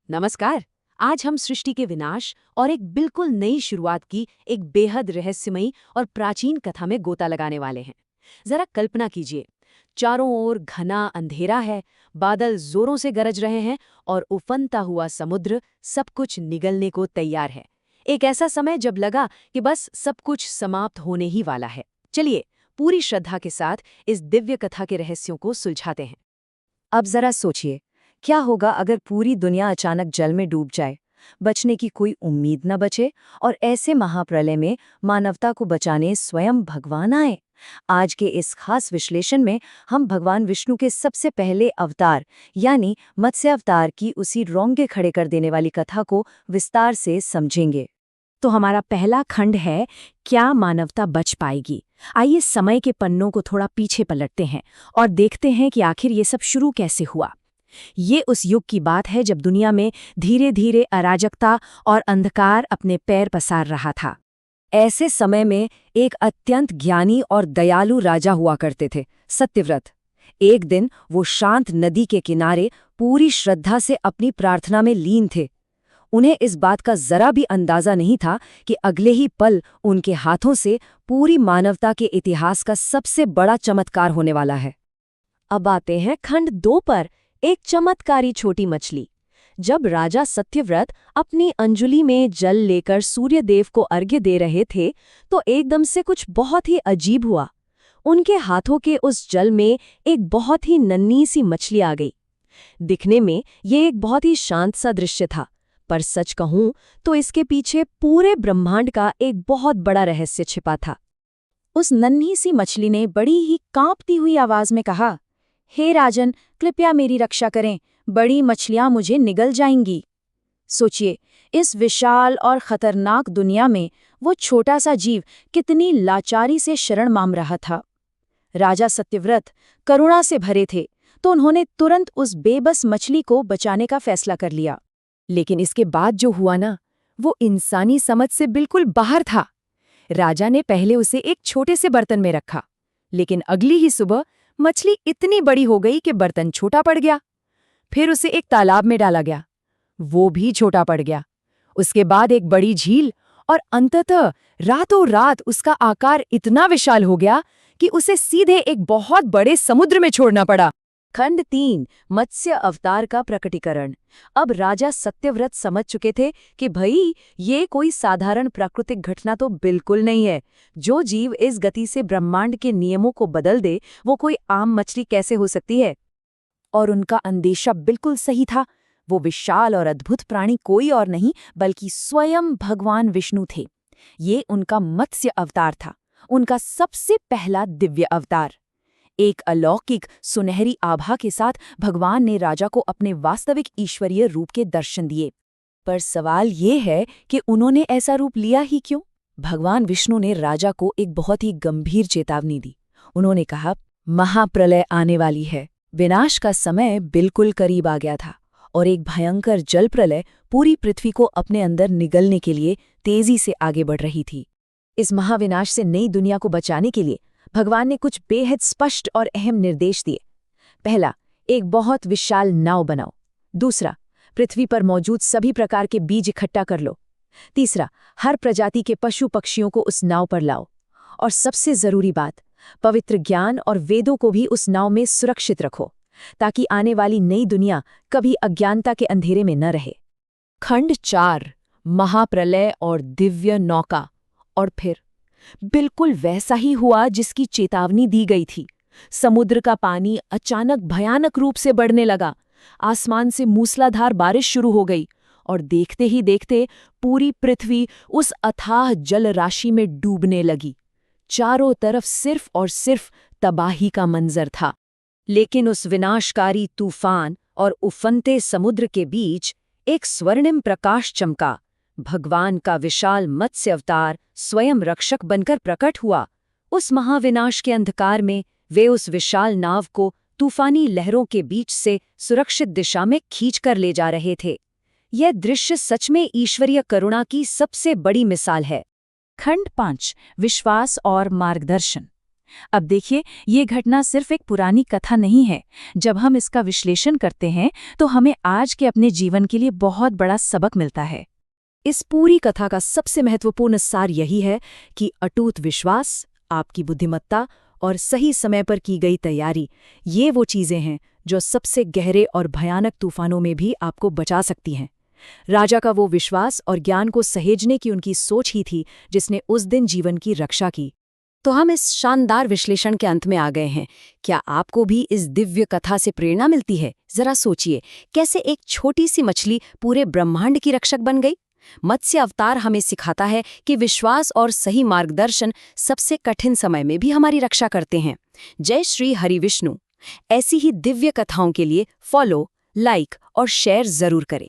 नमस्कार। आज हम सृष्टि के विनाश और एक बिल्कुल नई शुरुआत की एक बेहद रहस्यमयी और प्राचीन कथा में गोता लगाने वाले हैं। जरा कल्पना कीजिए, चारों ओर घना अंधेरा है, बादल जोरों से गरज रहे हैं और उफनता हुआ समुद्र सब कुछ निगलने को तैयार है। एक ऐसा समय जब लगा कि बस सब कुछ समाप्त होने ही वाला है। चलिए, पूरी श्रद्धा के साथ इस दिव्य कथा के रहस्यों को सुलझाते हैं। अब जरा सोचिए, क्या होगा अगर पूरी दुनिया अचानक जल में डूब जाए, बचने की कोई उम्मीद न बचे और ऐसे महाप्रलय में मानवता को बचाने स्वयं भगवान आए। आज के इस खास विश्लेषण में हम भगवान विष्णु के सबसे पहले अवतार यानी मत्स्य अवतार की उसी रोंगे खड़े कर देने वाली कथा को विस्तार से समझेंगे। तो हमारा पहला खंड है, क्या मानवता बच पाएगी। आइए समय के पन्नों को थोड़ा पीछे पलटते हैं और देखते हैं कि आखिर ये सब शुरू कैसे हुआ। ये उस युग की बात है जब दुनिया में धीरे धीरे अराजकता और अंधकार अपने पैर पसार रहा था। ऐसे समय में एक अत्यंत ज्ञानी और दयालु राजा हुआ करते थे, सत्यव्रत। एक दिन वो शांत नदी के किनारे पूरी श्रद्धा से अपनी प्रार्थना में लीन थे। उन्हें इस बात का जरा भी अंदाजा नहीं था कि अगले ही पल उनके हाथों से पूरी मानवता के इतिहास का सबसे बड़ा चमत्कार होने वाला है। अब आते हैं खंड 2 पर, एक चमत्कारी छोटी मछली। जब राजा सत्यव्रत अपनी अंजुली में जल लेकर सूर्यदेव को अर्घ्य दे रहे थे, तो एकदम से कुछ बहुत ही अजीब हुआ। उनके हाथों के उस जल में एक बहुत ही नन्ही सी मछली आ गई। दिखने में ये एक बहुत ही शांत सा दृश्य था, पर सच कहूं तो इसके पीछे पूरे ब्रह्मांड का एक बहुत बड़ा रहस्य छिपा था। उस नन्ही सी मछली ने बड़ी ही कांपती हुई आवाज में कहा, हे राजन, कृपया मेरी रक्षा करें, बड़ी मछलियां मुझे निगल जाएंगी। सोचिए, इस विशाल और खतरनाक दुनिया में वो छोटा सा जीव कितनी लाचारी से शरण मांग रहा था। राजा सत्यव्रत करुणा से भरे थे, तो उन्होंने तुरंत उस बेबस मछली को बचाने का फैसला कर लिया। लेकिन इसके बाद जो हुआ ना, वो इंसानी समझ से बिल्कुल बाहर था। राजा ने पहले उसे एक छोटे से बर्तन में रखा, लेकिन अगली ही सुबह मछली इतनी बड़ी हो गई कि बर्तन छोटा पड़ गया। फिर उसे एक तालाब में डाला गया, वो भी छोटा पड़ गया। उसके बाद एक बड़ी झील और अंततः रातों रात उसका आकार इतना विशाल हो गया कि उसे सीधे एक बहुत बड़े समुद्र में छोड़ना पड़ा। खंड 3, मत्स्य अवतार का प्रकटीकरण। अब राजा सत्यव्रत समझ चुके थे कि भई ये कोई साधारण प्राकृतिक घटना तो बिल्कुल नहीं है। जो जीव इस गति से ब्रह्मांड के नियमों को बदल दे, वो कोई आम मछली कैसे हो सकती है। और उनका अंदेशा बिल्कुल सही था। वो विशाल और अद्भुत प्राणी कोई और नहीं बल्कि स्वयं भगवान विष्णु थे। ये उनका मत्स्य अवतार था, उनका सबसे पहला दिव्य अवतार। एक अलौकिक सुनहरी आभा के साथ भगवान ने राजा को अपने वास्तविक ईश्वरीय रूप के दर्शन दिए। पर सवाल ये है कि उन्होंने ऐसा रूप लिया ही क्यों? भगवान विष्णु ने राजा को एक बहुत ही गंभीर चेतावनी दी। उन्होंने कहा, महाप्रलय आने वाली है। विनाश का समय बिल्कुल करीब आ गया था और एक भयंकर जल प्रलय पूरी पृथ्वी को अपने अंदर निगलने के लिए तेजी से आगे बढ़ रही थी। इस महाविनाश से नई दुनिया को बचाने के लिए भगवान ने कुछ बेहद स्पष्ट और अहम निर्देश दिए। पहला, एक बहुत विशाल नाव बनाओ। दूसरा, पृथ्वी पर मौजूद सभी प्रकार के बीज इकट्ठा कर लो। तीसरा, हर प्रजाति के पशु पक्षियों को उस नाव पर लाओ। और सबसे जरूरी बात, पवित्र ज्ञान और वेदों को भी उस नाव में सुरक्षित रखो, ताकि आने वाली नई दुनिया कभी अज्ञानता के अंधेरे में न रहे। खंड 4, महाप्रलय और दिव्य नौका। और फिर बिल्कुल वैसा ही हुआ जिसकी चेतावनी दी गई थी। समुद्र का पानी अचानक भयानक रूप से बढ़ने लगा। आसमान से मूसलाधार बारिश शुरू हो गई और देखते ही देखते पूरी पृथ्वी उस अथाह जल राशि में डूबने लगी। चारों तरफ सिर्फ और सिर्फ तबाही का मंजर था। लेकिन उस विनाशकारी तूफान और उफनते समुद्र के बीच एक स्वर्णिम प्रकाश चमका। भगवान का विशाल मत्स्य अवतार स्वयं रक्षक बनकर प्रकट हुआ। उस महाविनाश के अंधकार में वे उस विशाल नाव को तूफानी लहरों के बीच से सुरक्षित दिशा में खींचकर ले जा रहे थे। यह दृश्य सच में ईश्वरीय करुणा की सबसे बड़ी मिसाल है। खंड 5, विश्वास और मार्गदर्शन। अब देखिए, ये घटना सिर्फ एक पुरानी कथा नहीं है। जब हम इसका विश्लेषण करते हैं तो हमें आज के अपने जीवन के लिए बहुत बड़ा सबक मिलता है। इस पूरी कथा का सबसे महत्वपूर्ण सार यही है कि अटूट विश्वास, आपकी बुद्धिमत्ता और सही समय पर की गई तैयारी, ये वो चीजें हैं जो सबसे गहरे और भयानक तूफानों में भी आपको बचा सकती हैं। राजा का वो विश्वास और ज्ञान को सहेजने की उनकी सोच ही थी जिसने उस दिन जीवन की रक्षा की। तो हम इस शानदार विश्लेषण के अंत में आ गए हैं। क्या आपको भी इस दिव्य कथा से प्रेरणा मिलती है? जरा सोचिए, कैसे एक छोटी सी मछली पूरे ब्रह्मांड की रक्षक बन गई। मत्स्य अवतार हमें सिखाता है कि विश्वास और सही मार्गदर्शन सबसे कठिन समय में भी हमारी रक्षा करते हैं। जय श्री हरि विष्णु। ऐसी ही दिव्य कथाओं के लिए फॉलो, लाइक और शेयर जरूर करें।